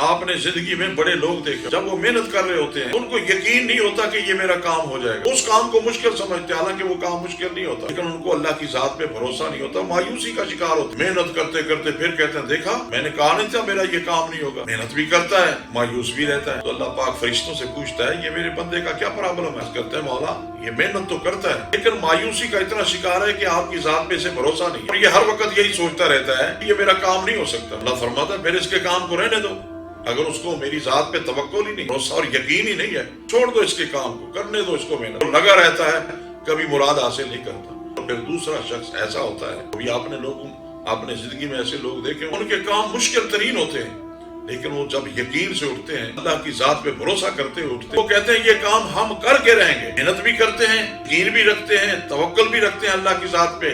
आपने जिंदगी में बड़े लोग देखे, जब वो मेहनत कर रहे होते हैं उनको यकीन नहीं होता कि ये मेरा काम हो जाएगा, उस काम को मुश्किल समझते, हालांकि वो काम मुश्किल नहीं होता, लेकिन उनको अल्लाह की जात पे भरोसा नहीं होता, मायूसी का शिकार होता। मेहनत करते करते फिर कहते हैं देखा मैंने कहा नहीं था मेरा ये काम नहीं होगा। मेहनत भी करता है, मायूस भी रहता है। तो अल्लाह पाक फरिश्तों से पूछता है ये मेरे बंदे का क्या प्रॉब्लम है? कहते हैं मौला ये मेहनत तो करता है लेकिन मायूसी का इतना शिकार है कि आपकी जात पे इसे भरोसा नहीं, और ये हर वक्त यही सोचता रहता है ये मेरा काम नहीं हो सकता। अल्लाह फरमाता है फिर इसके काम को रहने दो, अगर उसको मेरी जात पे तवक्कुल ही नहीं, भरोसा और यकीन ही नहीं है, छोड़ दो इसके काम को, करने दो इसको। मेहनत तो लगा रहता है, कभी मुराद हासिल नहीं करता। तो फिर दूसरा शख्स ऐसा होता है, अभी आपने जिंदगी में ऐसे लोग देखे, उनके काम मुश्किल तरीन होते हैं लेकिन वो जब यकीन से उठते हैं, अल्लाह की जात पे भरोसा करते हुए उठते हैं, वो कहते हैं ये काम हम करके रहेंगे। मेहनत भी करते हैं, यकीन भी रखते हैं, तवक्कुल भी रखते हैं अल्लाह की जात पे,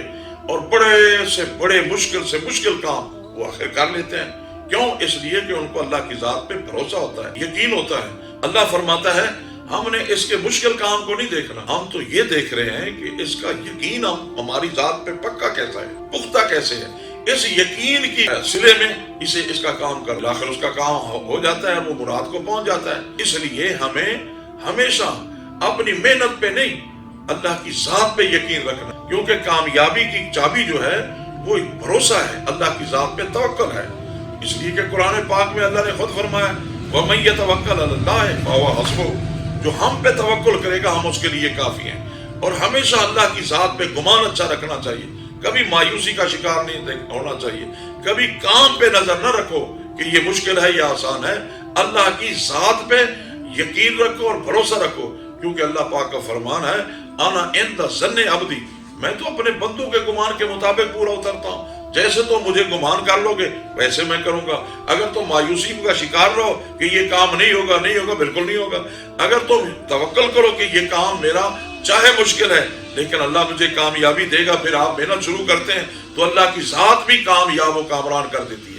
और बड़े से बड़े मुश्किल से मुश्किल काम वो आखिर कर लेते हैं। क्यों? इसलिए कि उनको अल्लाह की जात पे भरोसा होता है, यकीन होता है। अल्लाह फरमाता है हमने इसके मुश्किल काम को नहीं देखना, हम तो ये देख रहे हैं कि इसका यकीन हमारी जात पे पक्का कैसा है, पुख्ता कैसे है। इस यकीन की सिले में इसे इसका काम कर, आखिर उसका काम हो जाता है, वो मुराद को पहुंच जाता है। इसलिए हमें हमेशा अपनी मेहनत पे नहीं अल्लाह की जात पे यकीन रखना, क्योंकि कामयाबी की चाबी जो है वो भरोसा है, अल्लाह की जात पे तवक्कुल है। इसलिए कि कुरान पाक में अल्लाह ने खुद फरमाया वमन यतवक्कल अलल्लाह फहुव हस्बुह, जो हम पे तवक्कुल करेगा हम उसके लिए काफी हैं। और हमेशा अल्लाह की जात पे गुमान अच्छा रखना चाहिए, कभी मायूसी का शिकार नहीं होना चाहिए, कभी काम पे नजर न रखो कि ये मुश्किल है या आसान है। अल्लाह की जात पे यकीन रखो और भरोसा रखो, क्योंकि अल्लाह पाक का फरमान है आना इंद ज़न्ने अब्दी, मैं तो अपने बंदों के गुमान के मुताबिक पूरा उतरता हूँ। जैसे तुम मुझे गुमान कर लोगे वैसे मैं करूंगा। अगर तुम मायूसी का शिकार रहो कि ये काम नहीं होगा, बिल्कुल नहीं होगा। अगर तुम तवक्कुल करो कि ये काम मेरा चाहे मुश्किल है लेकिन अल्लाह मुझे कामयाबी देगा, फिर आप मेहनत शुरू करते हैं तो अल्लाह की जात भी कामयाब व कामरान कर देती है।